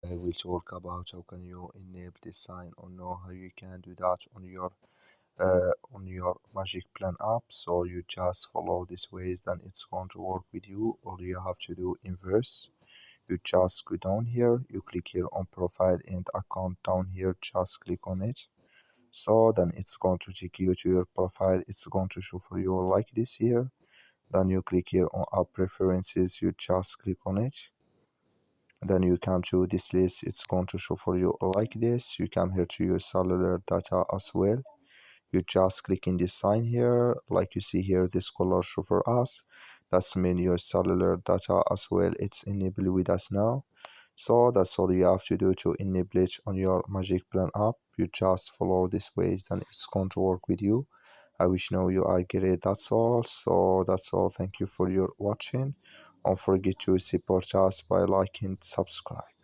I will talk about how can you enable this sign or know how you can do that on your Magicplan app. So you just follow these ways, then it's going to work with you. All you have to do inverse. You just go down here, you click here on profile and account down here, just click on it. So then it's going to take you to your profile. It's going to show for you like this here. Then you click here on app preferences, you just click on it. Then you come to this list, it's going to show for you like this. You come here to your cellular data as well. You just click in this sign here, like you see here, this color show for us. That's mean your cellular data as well, it's enabled with us now. So that's all you have to do to enable it on your Magicplan app. You just follow these ways, then it's going to work with you. I wish now you are great. That's all. So that's all. Thank you for your watching. Don't forget to support us by liking, subscribe.